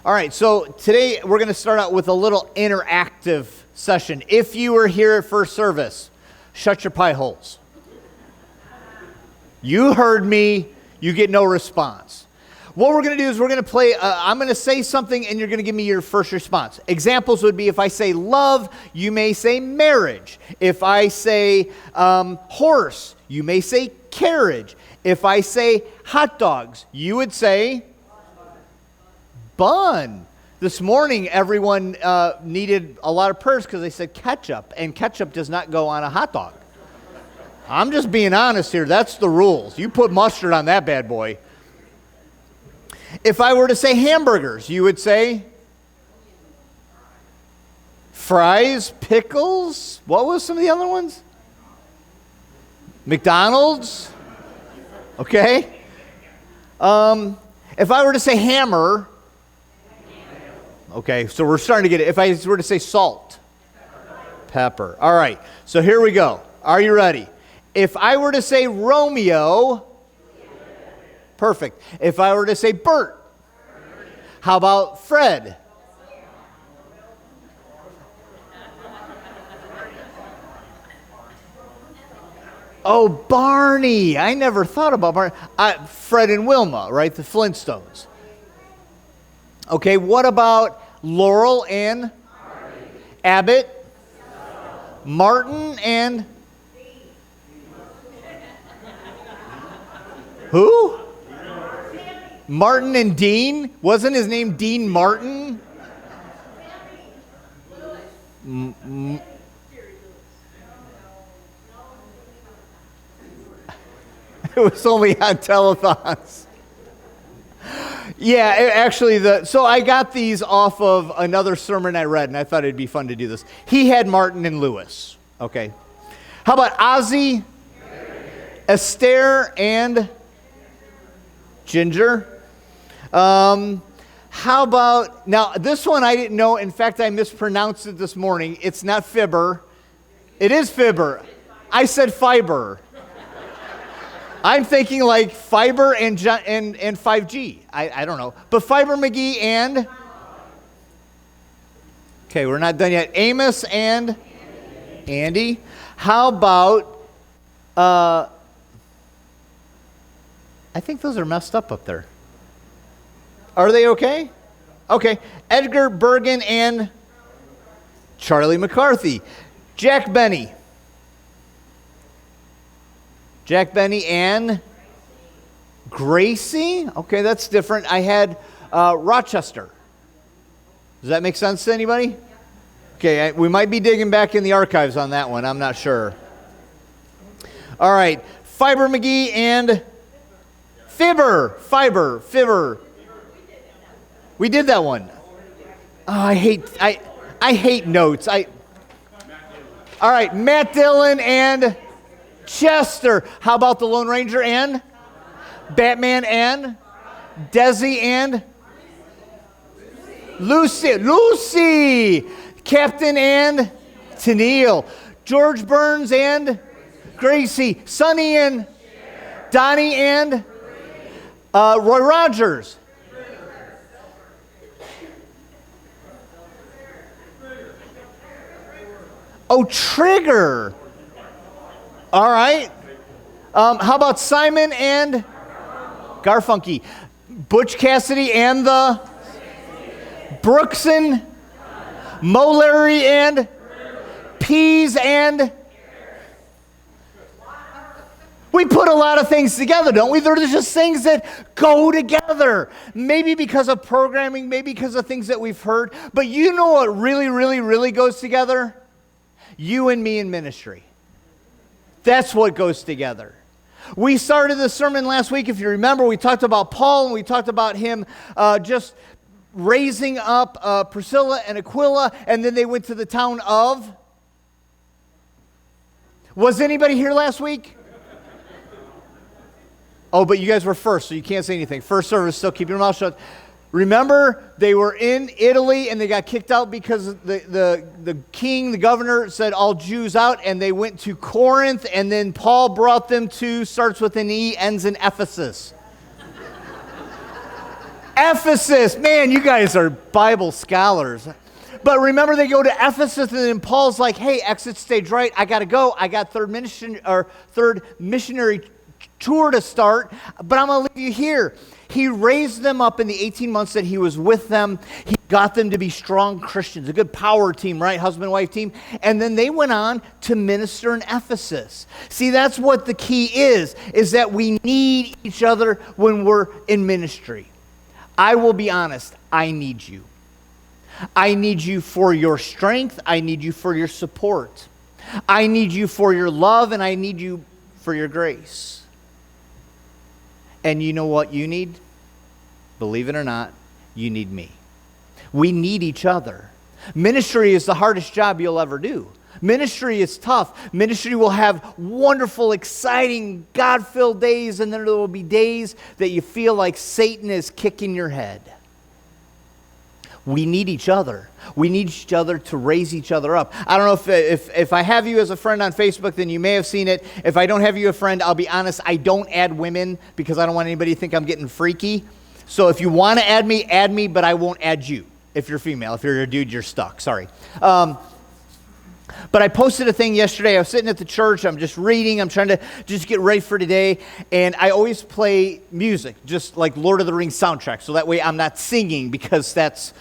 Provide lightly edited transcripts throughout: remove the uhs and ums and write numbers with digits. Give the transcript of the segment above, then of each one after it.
All right, so today we're going to start out with a little interactive session. If you were here at first service, shut your pie holes. You heard me, you get no response. What we're going to do is we're going to play, I'm going to say something and you're going to give me your first response. Examples would be if I say love, you may say marriage. If I say horse, you may say carriage. If I say hot dogs, you would say bun. This morning, everyone needed a lot of prayers because they said ketchup, and ketchup does not go on a hot dog. I'm just being honest here. That's the rules. You put mustard on that bad boy. If I were to say hamburgers, you would say fries, pickles. What was some of the other ones? McDonald's. Okay. If I were to say hammer, okay, so we're starting to get it. If I were to say salt, pepper. All right, so here we go. Are you ready? If I were to say Romeo, perfect. If I were to say Bert, how about Fred? Oh, Barney. I never thought about Barney. Fred and Wilma, right? The Flintstones. Okay, what about Laurel and Abbott? Martin and who? Martin and Dean? Wasn't his name Dean Martin? It was only on telethons. Yeah, actually, so I got these off of another sermon I read, and I thought it'd be fun to do this. He had Martin and Lewis. Okay. How about Ozzy, Esther, and Ginger? How about, now this one I didn't know. In fact, I mispronounced it this morning. It's not fibber. It is fibber. I said fiber. I'm thinking like fiber and 5G. I don't know. But Fiber McGee and? Okay, we're not done yet. Amos and? Andy. How about, I think those are messed up there. Are they okay? Okay. Edgar Bergen and Charlie McCarthy. Jack Benny. Jack Benny and Gracie? Okay, that's different. I had Rochester. Does that make sense to anybody? Okay, we might be digging back in the archives on that one. I'm not sure. All right, Fiber McGee and Fibber. We did that one. Oh, I hate notes. All right, Matt Dillon and Chester. How about the Lone Ranger and Batman and Desi and Lucy. Captain and Tennille. George Burns and Gracie. Sonny and Donnie and Roy Rogers. Oh, Trigger. All right. How about Simon and Garfunkel? Butch Cassidy and the Brooks and Molery and Peas and we put a lot of things together, don't we? They're just things that go together. Maybe because of programming, maybe because of things that we've heard. But you know what really, really, really goes together? You and me in ministry. That's what goes together. We started the sermon last week, if you remember. We talked about Paul, and we talked about him just raising up Priscilla and Aquila, and then they went to the town of? Was anybody here last week? Oh, but you guys were first, so you can't say anything. First service, still keep your mouth shut. Remember, they were in Italy and they got kicked out because the king, the governor, said all Jews out, and they went to Corinth, and then Paul brought them to, starts with an E, ends in Ephesus. Ephesus. Man, you guys are Bible scholars. But remember, they go to Ephesus, and then Paul's like, hey, exit stage right. I got to go. I got third missionary tour to start, but I'm going to leave you here. He raised them up in the 18 months that he was with them. He got them to be strong Christians, a good power team, right? Husband-wife team. And then they went on to minister in Ephesus. See, that's what the key is that we need each other when we're in ministry. I will be honest, I need you. I need you for your strength. I need you for your support. I need you for your love, and I need you for your grace. And you know what you need? Believe it or not, you need me. We need each other. Ministry is the hardest job you'll ever do. Ministry is tough. Ministry will have wonderful, exciting, God-filled days, and then there will be days that you feel like Satan is kicking your head. We need each other. We need each other to raise each other up. I don't know if I have you as a friend on Facebook, then you may have seen it. If I don't have you a friend, I'll be honest, I don't add women because I don't want anybody to think I'm getting freaky. So if you want to add me, but I won't add you. If you're female. If you're a dude, you're stuck. Sorry. But I posted a thing yesterday. I was sitting at the church. I'm just reading. I'm trying to just get ready for today. And I always play music, just like Lord of the Rings soundtrack. So that way I'm not singing because that's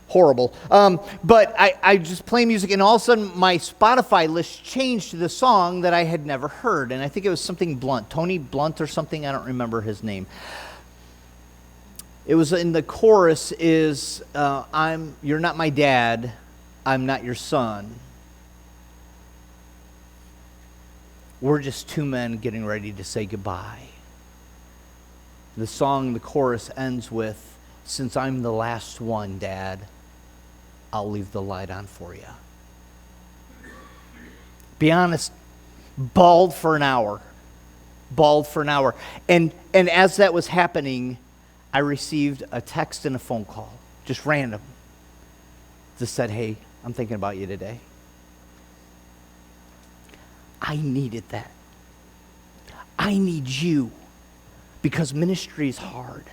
horrible. But I just play music. And all of a sudden my Spotify list changed to the song that I had never heard. And I think it was something Blunt. Tony Blunt or something. I don't remember his name. It was in the chorus is, you're not my dad. I'm not your son. We're just two men getting ready to say goodbye. The song, the chorus ends with, since I'm the last one, Dad, I'll leave the light on for you. Be honest, bawled for an hour. And as that was happening, I received a text and a phone call, just random. Just said, hey, I'm thinking about you today. I needed that. I need you because ministry is hard.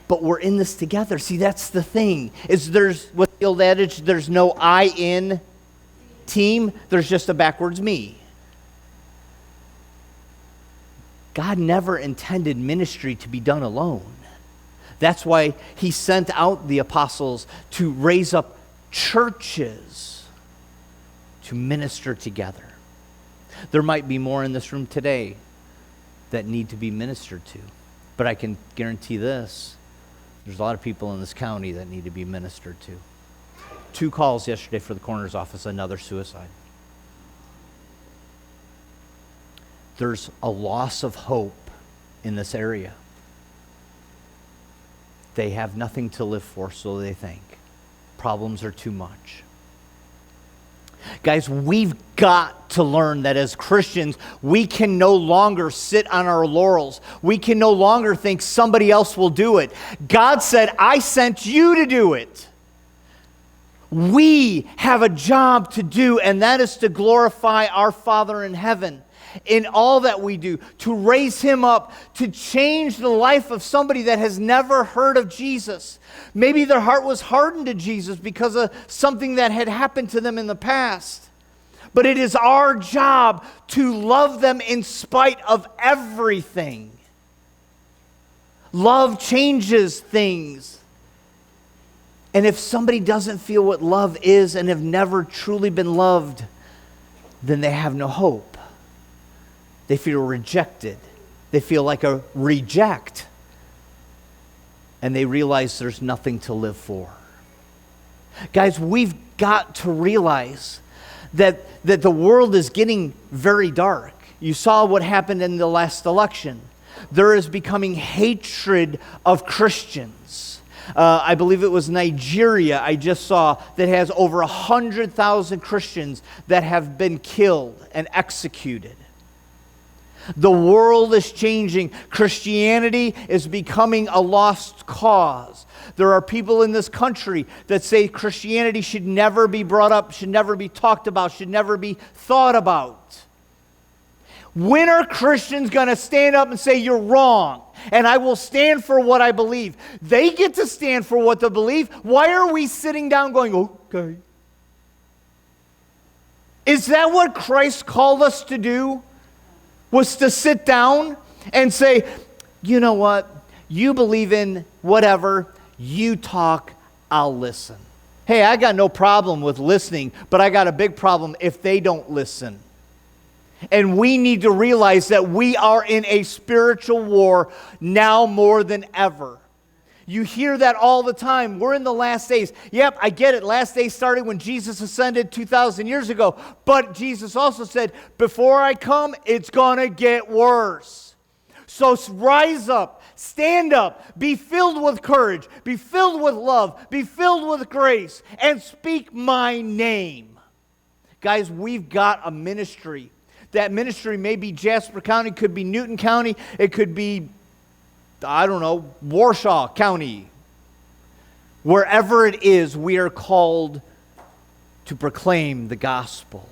But we're in this together. See, that's the thing. There's what's the old adage, there's no I in team, there's just a backwards me. God never intended ministry to be done alone. That's why he sent out the apostles to raise up churches to minister together. There might be more in this room today that need to be ministered to. But I can guarantee this, there's a lot of people in this county that need to be ministered to. 2 calls yesterday for the coroner's office, another suicide. There's a loss of hope in this area. They have nothing to live for, so they think. Problems are too much. Guys, we've got to learn that as Christians, we can no longer sit on our laurels. We can no longer think somebody else will do it. God said, I sent you to do it. We have a job to do, and that is to glorify our Father in heaven in all that we do, to raise him up, to change the life of somebody that has never heard of Jesus. Maybe their heart was hardened to Jesus because of something that had happened to them in the past. But it is our job to love them in spite of everything. Love changes things. And if somebody doesn't feel what love is and have never truly been loved, then they have no hope. They feel rejected. They feel like a reject. And they realize there's nothing to live for. Guys, we've got to realize that the world is getting very dark. You saw what happened in the last election. There is becoming hatred of Christians. I believe it was Nigeria I just saw that has over 100,000 Christians that have been killed and executed. The world is changing. Christianity is becoming a lost cause. There are people in this country that say Christianity should never be brought up, should never be talked about, should never be thought about. When are Christians going to stand up and say, you're wrong, and I will stand for what I believe? They get to stand for what they believe. Why are we sitting down going, okay? Is that what Christ called us to do? Was to sit down and say, you know what? You believe in whatever. You talk, I'll listen. Hey, I got no problem with listening, but I got a big problem if they don't listen. And we need to realize that we are in a spiritual war now more than ever. You hear that all the time. We're in the last days. Yep, I get it. Last days started when Jesus ascended 2,000 years ago. But Jesus also said, before I come, it's going to get worse. So rise up, stand up, be filled with courage, be filled with love, be filled with grace, and speak my name. Guys, we've got a ministry. That ministry may be Jasper County, could be Newton County, it could be, I don't know, Warsaw County. Wherever it is, we are called to proclaim the gospel.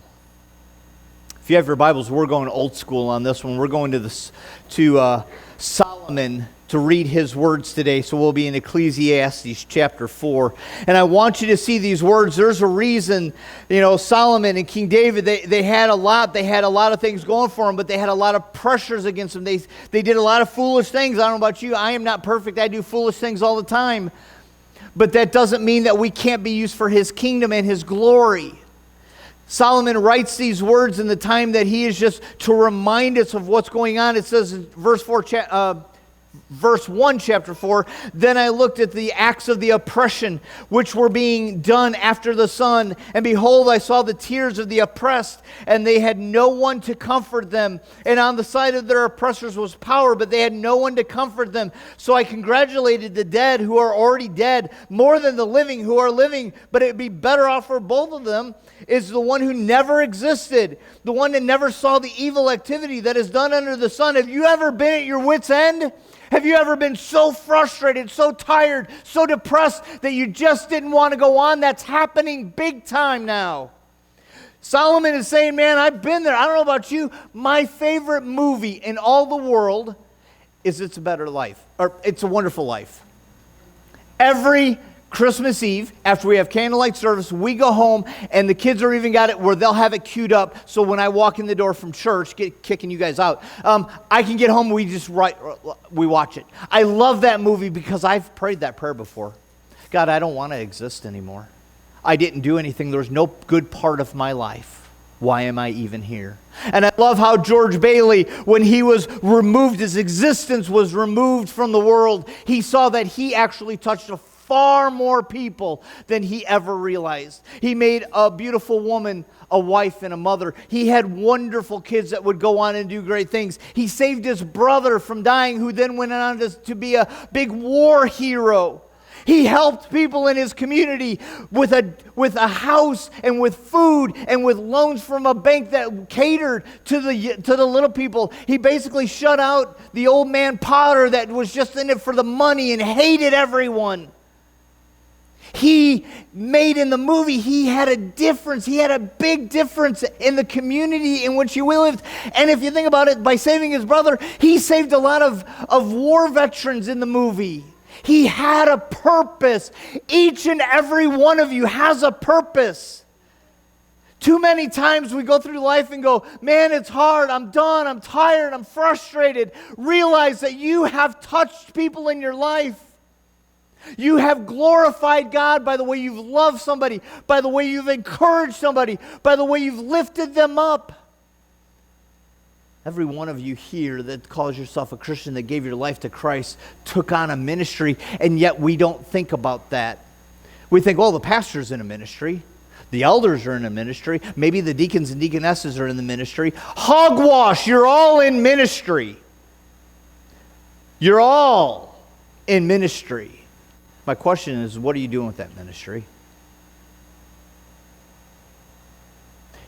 If you have your Bibles, we're going old school on this one. We're going to Solomon to read his words today. So we'll be in Ecclesiastes chapter 4. And I want you to see these words. There's a reason, Solomon and King David, they had a lot. They had a lot of things going for them, but they had a lot of pressures against them. They did a lot of foolish things. I don't know about you. I am not perfect. I do foolish things all the time. But that doesn't mean that we can't be used for his kingdom and his glory. Solomon writes these words in the time that he is just to remind us of what's going on. It says in verse 1, chapter 4, then I looked at the acts of the oppression which were being done after the sun, and behold, I saw the tears of the oppressed, and they had no one to comfort them. And on the side of their oppressors was power, but they had no one to comfort them. So I congratulated the dead who are already dead, more than the living who are living, but it would be better off for both of them is the one who never existed, the one that never saw the evil activity that is done under the sun. Have you ever been at your wit's end? Have you ever been so frustrated, so tired, so depressed that you just didn't want to go on? That's happening big time now. Solomon is saying, man, I've been there. I don't know about you. My favorite movie in all the world is It's a Better Life, or It's a Wonderful Life. Every Christmas Eve, after we have candlelight service, we go home, and the kids are even got it where they'll have it queued up, so when I walk in the door from church, kicking you guys out, I can get home, we watch it. I love that movie because I've prayed that prayer before. God, I don't want to exist anymore. I didn't do anything. There was no good part of my life. Why am I even here? And I love how George Bailey, when he was removed, his existence was removed from the world, he saw that he actually touched a far more people than he ever realized. He made a beautiful woman a wife and a mother. He had wonderful kids that would go on and do great things. He saved his brother from dying, who then went on to be a big war hero. He helped people in his community with a house and with food and with loans from a bank that catered to the little people. He basically shut out the old man Potter that was just in it for the money and hated everyone. He made in the movie, he had a difference. He had a big difference in the community in which he lived. And if you think about it, by saving his brother, he saved a lot of war veterans in the movie. He had a purpose. Each and every one of you has a purpose. Too many times we go through life and go, man, it's hard, I'm done, I'm tired, I'm frustrated. Realize that you have touched people in your life. You have glorified God by the way you've loved somebody, by the way you've encouraged somebody, by the way you've lifted them up. Every one of you here that calls yourself a Christian, that gave your life to Christ, took on a ministry, and yet we don't think about that. We think, the pastor's in a ministry. The elders are in a ministry. Maybe the deacons and deaconesses are in the ministry. Hogwash, you're all in ministry. You're all in ministry. My question is, what are you doing with that ministry?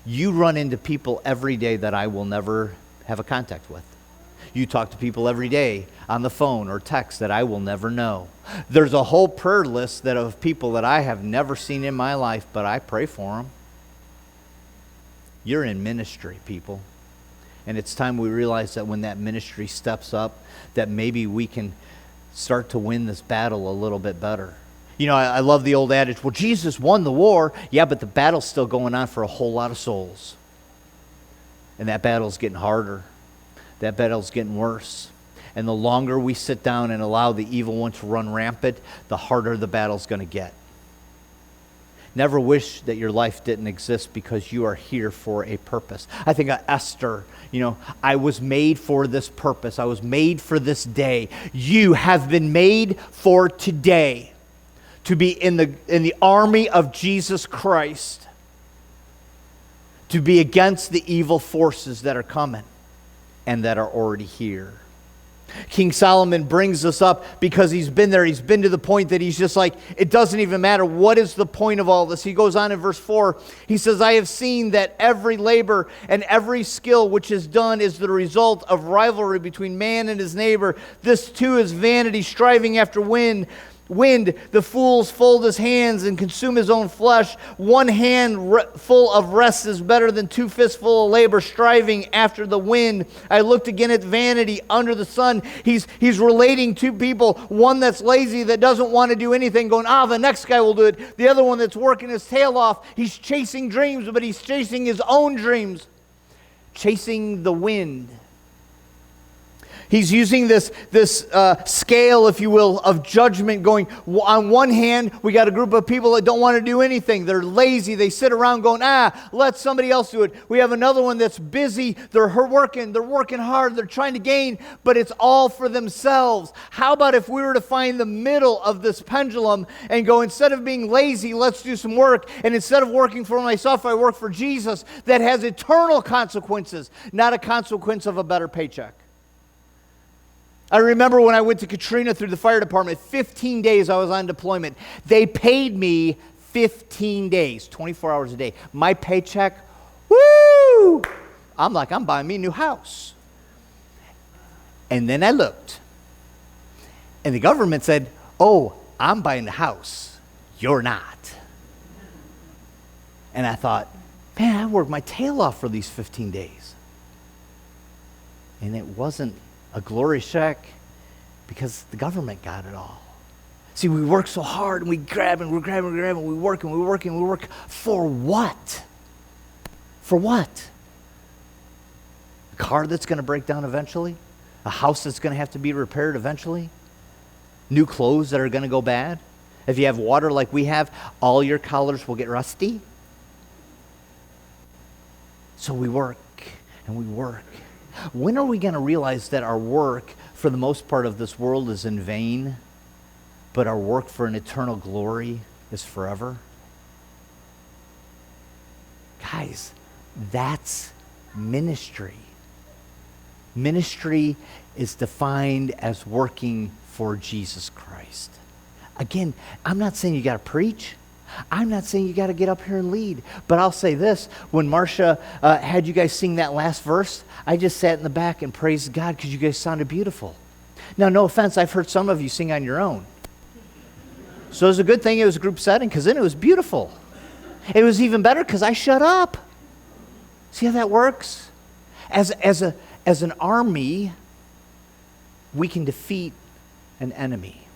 You run into people every day that I will never have a contact with. You talk to people every day on the phone or text that I will never know. There's a whole prayer list of people that I have never seen in my life, but I pray for them. You're in ministry, people. And it's time we realize that when that ministry steps up, that maybe we can start to win this battle a little bit better. You know, I love the old adage, well, Jesus won the war. Yeah, but the battle's still going on for a whole lot of souls. And that battle's getting harder. That battle's getting worse. And the longer we sit down and allow the evil one to run rampant, the harder the battle's going to get. Never wish that your life didn't exist, because you are here for a purpose. I think of Esther, you know, I was made for this purpose. I was made for this day. You have been made for today, to be in the army of Jesus Christ, to be against the evil forces that are coming and that are already here. King Solomon brings us up because he's been there. He's been to the point that he's just like, it doesn't even matter. What is the point of all this? He goes on in verse 4. He says, I have seen that every labor and every skill which is done is the result of rivalry between man and his neighbor. This too is vanity, striving after wind. The fools fold his hands and consume his own flesh. One hand full of rest is better than two fistful of labor, striving after the wind. I looked again at vanity under the sun. He's relating two people, one that's lazy, that doesn't want to do anything, going, the next guy will do it. The other one that's working his tail off. He's chasing dreams, but he's chasing his own dreams, chasing the wind. He's using this scale, if you will, of judgment, going, on one hand, we got a group of people that don't want to do anything. They're lazy. They sit around going, let somebody else do it. We have another one that's busy. They're working hard. They're trying to gain, but it's all for themselves. How about if we were to find the middle of this pendulum and go, instead of being lazy, let's do some work. And instead of working for myself, I work for Jesus. That has eternal consequences, not a consequence of a better paycheck. I remember when I went to Katrina through the fire department, 15 days I was on deployment. They paid me 15 days, 24 hours a day. My paycheck, woo! I'm like, I'm buying me a new house. And then I looked, and the government said, I'm buying the house. You're not. And I thought, man, I worked my tail off for these 15 days. And it wasn't a glorious check, because the government got it all. See, we work so hard, and we grab and we grab and we grab, and we work and we work and we work. For what? For what? A car that's going to break down eventually? A house that's going to have to be repaired eventually? New clothes that are going to go bad? If you have water like we have, all your collars will get rusty. So we work and we work. When are we going to realize that our work for the most part of this world is in vain, but our work for an eternal glory is forever? Guys, that's ministry. Ministry is defined as working for Jesus Christ. Again, I'm not saying you got to preach. I'm not saying you got to get up here and lead. But I'll say this. When Marcia had you guys sing that last verse, I just sat in the back and praised God because you guys sounded beautiful. Now, no offense, I've heard some of you sing on your own. So it was a good thing it was a group setting, because then it was beautiful. It was even better because I shut up. See how that works? As an army, we can defeat an enemy.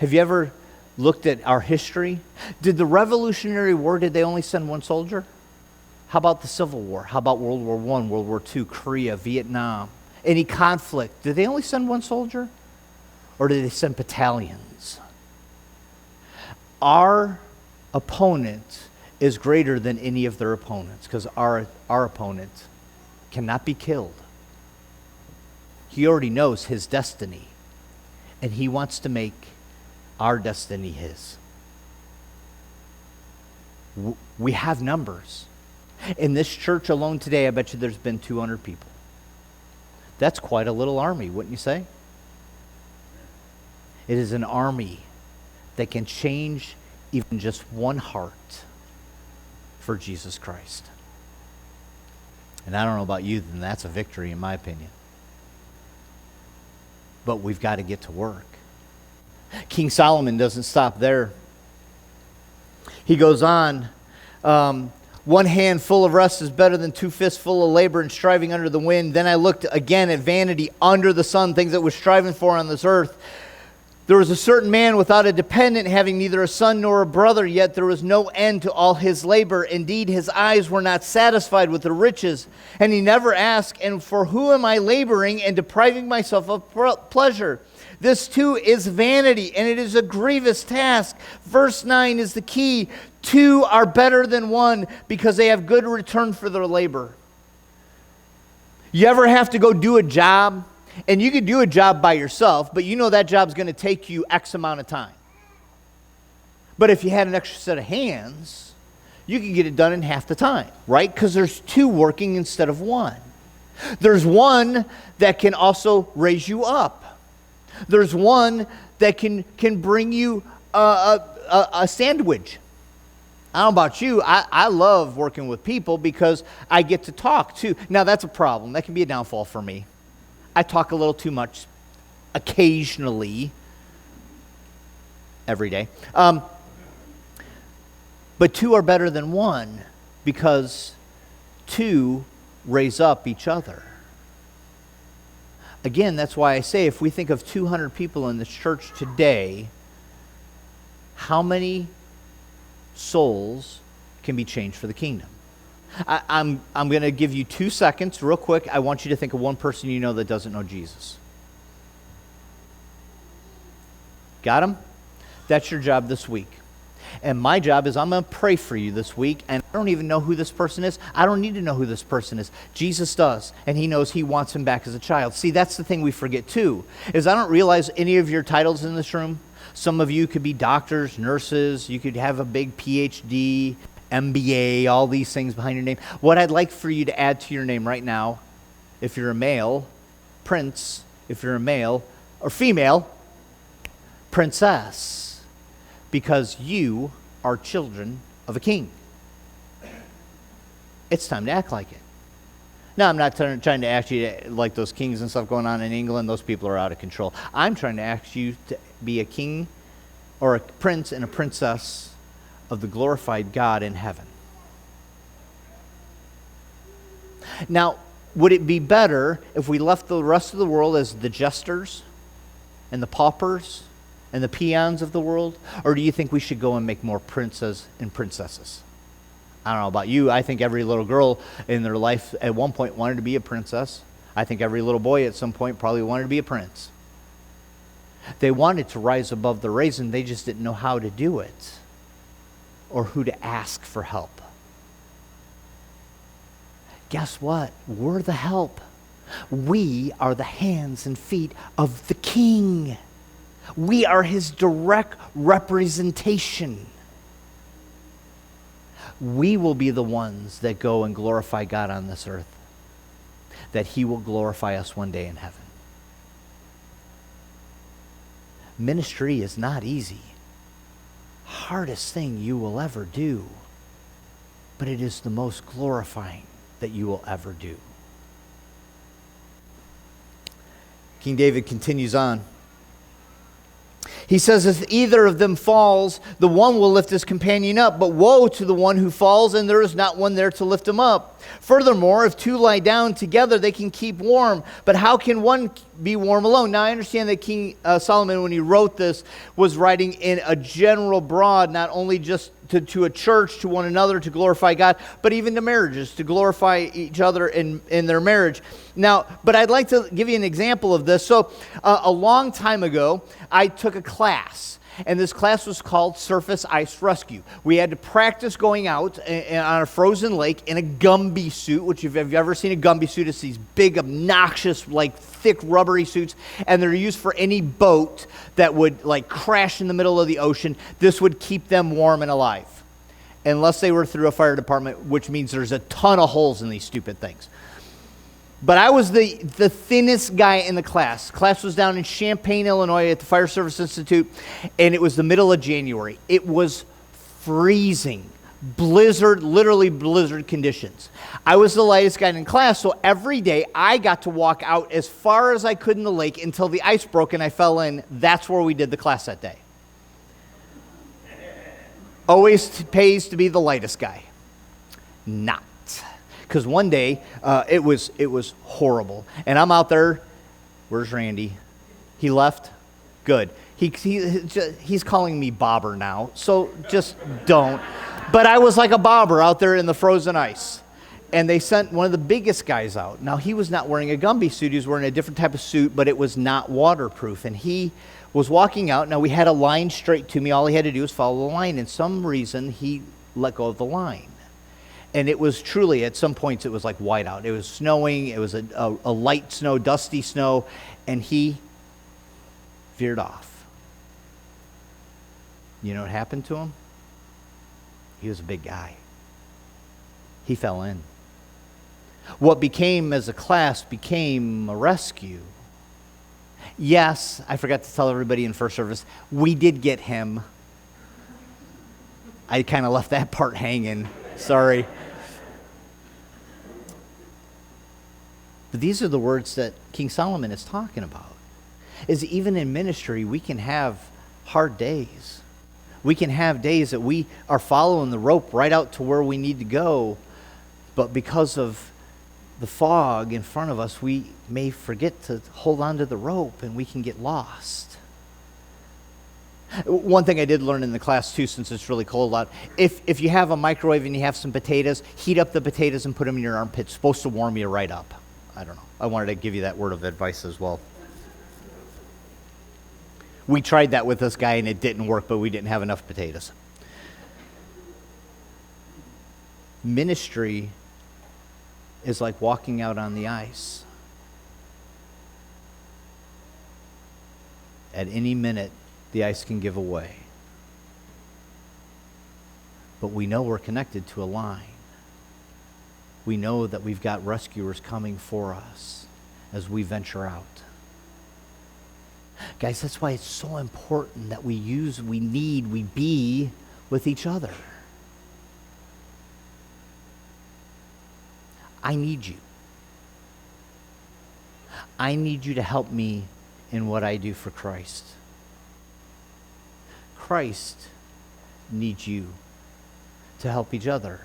Have you ever looked at our history? Did the Revolutionary War, did they only send one soldier? How about the Civil War? How about World War I, World War II, Korea, Vietnam? Any conflict, did they only send one soldier? Or did they send battalions? Our opponent is greater than any of their opponents, because our opponent cannot be killed. He already knows his destiny, and he wants to make our destiny his. We have numbers. In this church alone today, I bet you there's been 200 people. That's quite a little army, wouldn't you say? It is an army that can change even just one heart for Jesus Christ. And I don't know about you, then that's a victory in my opinion. But we've got to get to work. King Solomon doesn't stop there. He goes on, One hand full of rest is better than two fists full of labor and striving under the wind. Then I looked again at vanity under the sun, things that we're striving for on this earth. There was a certain man without a dependent, having neither a son nor a brother, yet there was no end to all his labor. Indeed, his eyes were not satisfied with the riches, and he never asked, and for who am I laboring and depriving myself of pleasure? This too is vanity, and it is a grievous task. Verse 9 is the key. Two are better than one because they have good return for their labor. You ever have to go do a job? And you could do a job by yourself, but you know that job's going to take you X amount of time. But if you had an extra set of hands, you could get it done in half the time, right? Because there's two working instead of one. There's one that can also raise you up. There's one that can bring you a sandwich. I don't know about you, I love working with people because I get to talk too. Now that's a problem. That can be a downfall for me. I talk a little too much occasionally, every day. But two are better than one because two raise up each other. Again, that's why I say if we think of 200 people in this church today, how many souls can be changed for the kingdom? I'm going to give you 2 seconds real quick. I want you to think of one person you know that doesn't know Jesus. Got him? That's your job this week. And my job is I'm going to pray for you this week, and I don't even know who this person is. I don't need to know who this person is. Jesus does, and he knows he wants him back as a child. See, that's the thing we forget too, is I don't realize any of your titles in this room. Some of you could be doctors, nurses, you could have a big PhD, MBA, all these things behind your name. What I'd like for you to add to your name right now, if you're a male, prince. If you're a male or female, princess. Because you are children of a king. It's time to act like it. Now, I'm not trying to act you like those kings and stuff going on in England. Those people are out of control. I'm trying to ask you to be a king or a prince and a princess of the glorified God in heaven. Now, would it be better if we left the rest of the world as the jesters and the paupers and the peons of the world? Or do you think we should go and make more princes and princesses? I don't know about you. I think every little girl in their life at one point wanted to be a princess. I think every little boy at some point probably wanted to be a prince. They wanted to rise above the raisin. They just didn't know how to do it or who to ask for help. Guess what? We're the help. We are the hands and feet of the King. We are his direct representation. We will be the ones that go and glorify God on this earth, that he will glorify us one day in heaven. Ministry is not easy. Hardest thing you will ever do, but it is the most glorifying that you will ever do. King David continues on. He says, if either of them falls, the one will lift his companion up, but woe to the one who falls, and there is not one there to lift him up. Furthermore, if two lie down together, they can keep warm, but how can one be warm alone? Now, I understand that King Solomon, when he wrote this, was writing in a general broad, not only just to a church, to one another, to glorify God, but even to marriages, to glorify each other in their marriage. Now, but I'd like to give you an example of this. So, a long time ago, I took a class, and this class was called Surface Ice Rescue. We had to practice going out on a frozen lake in a Gumby suit, which if you've ever seen a Gumby suit, it's these big, obnoxious, like thick, rubbery suits, and they're used for any boat that would like crash in the middle of the ocean. This would keep them warm and alive, unless they were through a fire department, which means there's a ton of holes in these stupid things. But I was the thinnest guy in the class. Class was down in Champaign, Illinois at the Fire Service Institute, and it was the middle of January. It was freezing, blizzard, literally blizzard conditions. I was the lightest guy in class, so every day I got to walk out as far as I could in the lake until the ice broke and I fell in. That's where we did the class that day. Always pays to be the lightest guy. not. Because one day, it was horrible. And I'm out there. Where's Randy? He left? Good. He's calling me bobber now, so just don't. But I was like a bobber out there in the frozen ice. And they sent one of the biggest guys out. Now, he was not wearing a Gumby suit. He was wearing a different type of suit, but it was not waterproof. And he was walking out. Now, we had a line straight to me. All he had to do was follow the line. And some reason, he let go of the line. And it was truly, at some points, it was like whiteout. It was snowing. It was a light snow, dusty snow. And he veered off. You know what happened to him? He was a big guy. He fell in. What became, as a class, became a rescue. Yes, I forgot to tell everybody in first service, we did get him. I kind of left that part hanging. Sorry. But these are the words that King Solomon is talking about. Is even in ministry, we can have hard days. We can have days that we are following the rope right out to where we need to go, but because of the fog in front of us, we may forget to hold on to the rope and we can get lost. One thing I did learn in the class too, since it's really cold out, if you have a microwave and you have some potatoes, heat up the potatoes and put them in your armpit. It's supposed to warm you right up. I don't know. I wanted to give you that word of advice as well. We tried that with this guy and it didn't work, but we didn't have enough potatoes. Ministry is like walking out on the ice. At any minute, the ice can give away. But we know we're connected to a line. We know that we've got rescuers coming for us as we venture out. Guys, that's why it's so important that we be with each other. I need you. I need you to help me in what I do for Christ. Christ needs you to help each other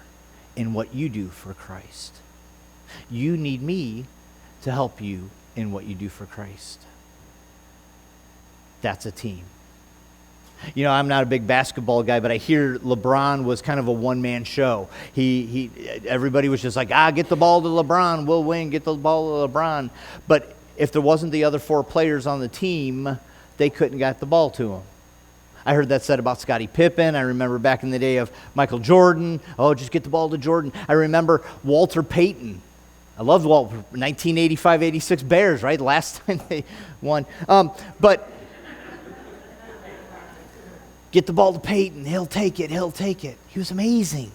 in what you do for Christ. You need me to help you in what you do for Christ. That's a team. You know, I'm not a big basketball guy, but I hear LeBron was kind of a one-man show. Everybody was just like, get the ball to LeBron, we'll win, get the ball to LeBron. But if there wasn't the other four players on the team, they couldn't get the ball to him. I heard that said about Scottie Pippen. I remember back in the day of Michael Jordan. Oh, just get the ball to Jordan. I remember Walter Payton. I loved Walter. 1985-86 Bears, right? The last time they won. But get the ball to Peyton. He'll take it. He was amazing.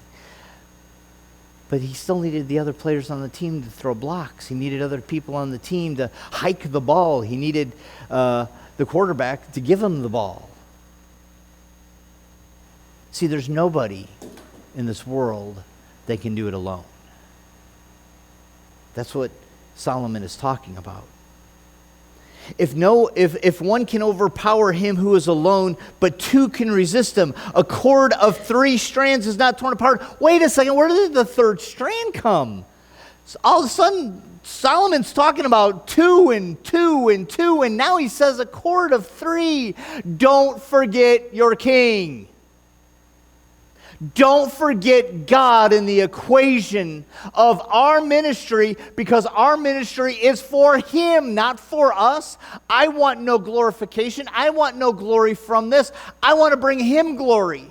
But he still needed the other players on the team to throw blocks. He needed other people on the team to hike the ball. He needed the quarterback to give him the ball. See, there's nobody in this world that can do it alone. That's what Solomon is talking about. If one can overpower him who is alone, but two can resist him, a cord of 3 strands is not torn apart. Wait a second, where did the third strand come? So all of a sudden, Solomon's talking about 2 and 2 and 2, and now he says a cord of 3. Don't forget your king. Don't forget God in the equation of our ministry, because our ministry is for Him, not for us. I want no glorification. I want no glory from this. I want to bring Him glory.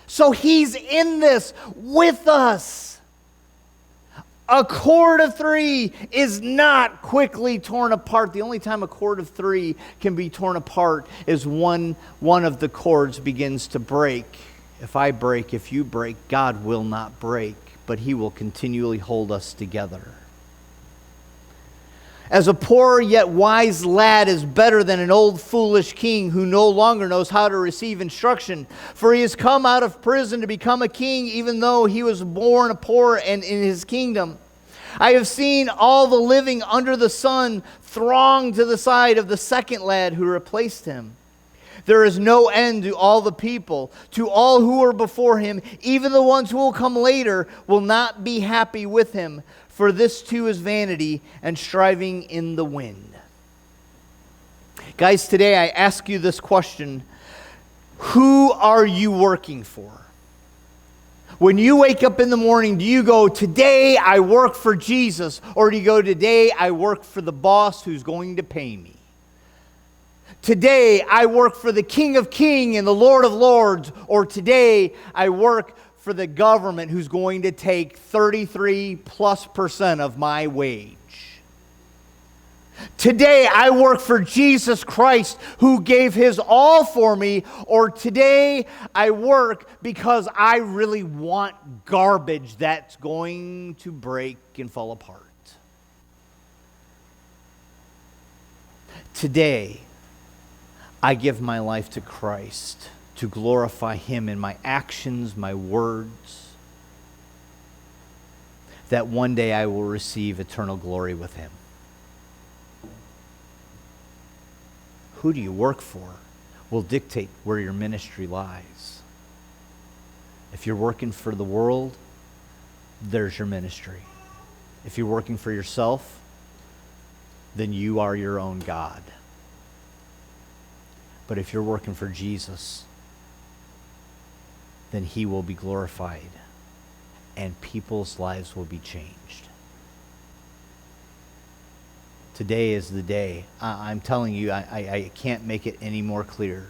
So He's in this with us. A cord of 3 is not quickly torn apart. The only time a cord of 3 can be torn apart is one of the cords begins to break. If I break, if you break, God will not break, but He will continually hold us together. As a poor yet wise lad is better than an old foolish king who no longer knows how to receive instruction. For he has come out of prison to become a king, even though he was born poor and in his kingdom. I have seen all the living under the sun throng to the side of the second lad who replaced him. There is no end to all the people. To all who are before him, even the ones who will come later, will not be happy with him. For this too is vanity and striving in the wind. Guys, today I ask you this question. Who are you working for? When you wake up in the morning, do you go, today I work for Jesus? Or do you go, today I work for the boss who's going to pay me? Today I work for the King of Kings and the Lord of Lords. Or today I work for the government who's going to take 33+% of my wage. Today I work for Jesus Christ who gave his all for me, or today I work because I really want garbage that's going to break and fall apart. Today I give my life to Christ to glorify him in my actions, my words, that one day I will receive eternal glory with him. Who do you work for will dictate where your ministry lies. If you're working for the world, there's your ministry. If you're working for yourself, then you are your own God. But if you're working for Jesus, then he will be glorified and people's lives will be changed. Today is the day. I'm telling you, I can't make it any more clear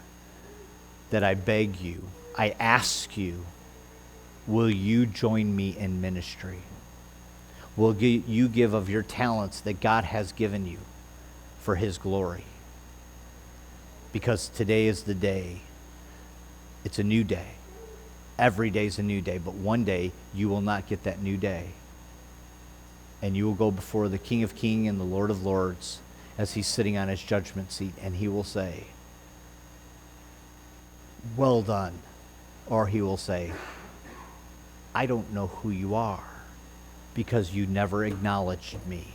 that I beg you, I ask you, will you join me in ministry? Will you give of your talents that God has given you for his glory? Because today is the day. It's a new day. Every day is a new day, but one day you will not get that new day. And you will go before the King of Kings and the Lord of Lords as he's sitting on his judgment seat, and he will say, well done. Or he will say, I don't know who you are because you never acknowledged me.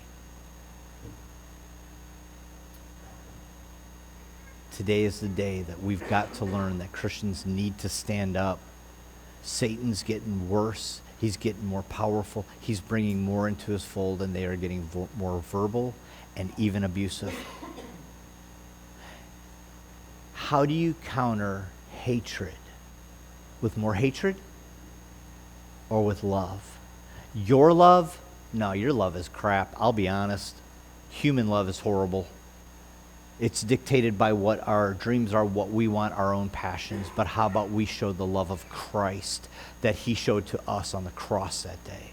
Today is the day that we've got to learn that Christians need to stand up. Satan's getting worse. He's getting more powerful. He's bringing more into his fold, and they are getting more verbal and even abusive. How do you counter hatred? With more hatred or with love? Your love? No, your love is crap. I'll be honest. Human love is horrible. It's dictated by what our dreams are, what we want, our own passions. But how about we show the love of Christ that he showed to us on the cross that day?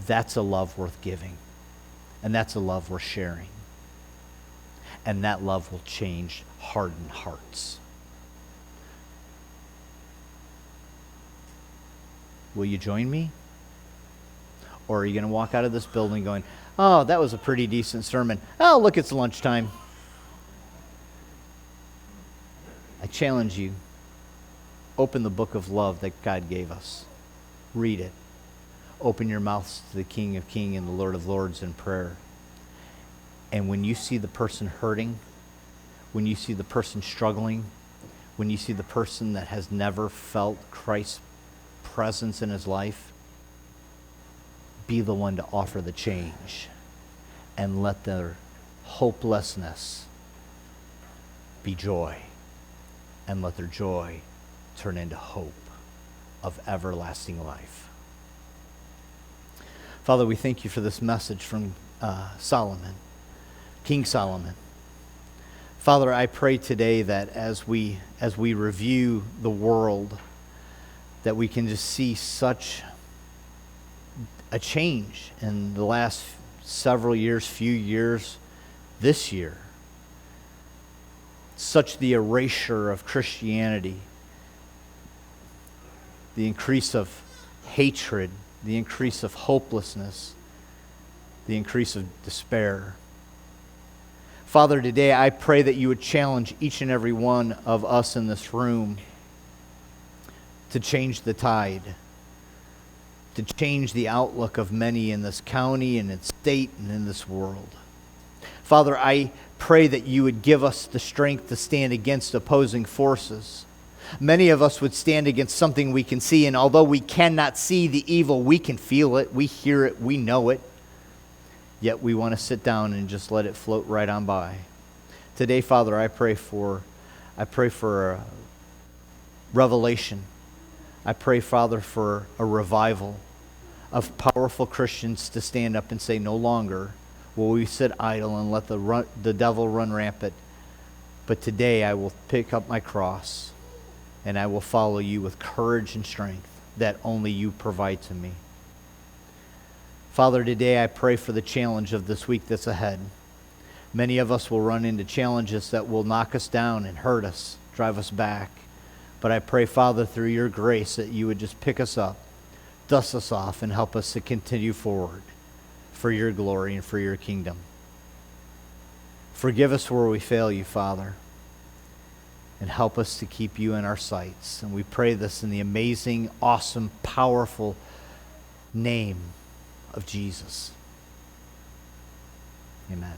That's a love worth giving. And that's a love worth sharing. And that love will change hardened hearts. Will you join me? Or are you going to walk out of this building going, oh, that was a pretty decent sermon. Oh, look, it's lunchtime. I challenge you. Open the book of love that God gave us. Read it. Open your mouths to the King of Kings and the Lord of Lords in prayer. And when you see the person hurting, when you see the person struggling, when you see the person that has never felt Christ's presence in his life, be the one to offer the change and let their hopelessness be joy, and let their joy turn into hope of everlasting life. Father, we thank you for this message from Solomon, King Solomon. Father, I pray today that as we review the world, that we can just see such a change in the last several years, few years, this year. Such the erasure of Christianity, the increase of hatred, the increase of hopelessness, the increase of despair. Father, today I pray that you would challenge each and every one of us in this room to change the tide, to change the outlook of many in this county and its state and in this world. Father, I pray that you would give us the strength to stand against opposing forces. Many of us would stand against something we can see, and although we cannot see the evil, we can feel it, we hear it, we know it. Yet we want to sit down and just let it float right on by. Today, Father, I pray for revelation. I pray, Father, for a revival of powerful Christians to stand up and say, no longer will we sit idle and let the devil run rampant. But today I will pick up my cross and I will follow you with courage and strength that only you provide to me. Father, today I pray for the challenge of this week that's ahead. Many of us will run into challenges that will knock us down and hurt us, drive us back. But I pray, Father, through your grace that you would just pick us up, dust us off, and help us to continue forward for your glory and for your kingdom. Forgive us where we fail you, Father, and help us to keep you in our sights. And we pray this in the amazing, awesome, powerful name of Jesus. Amen.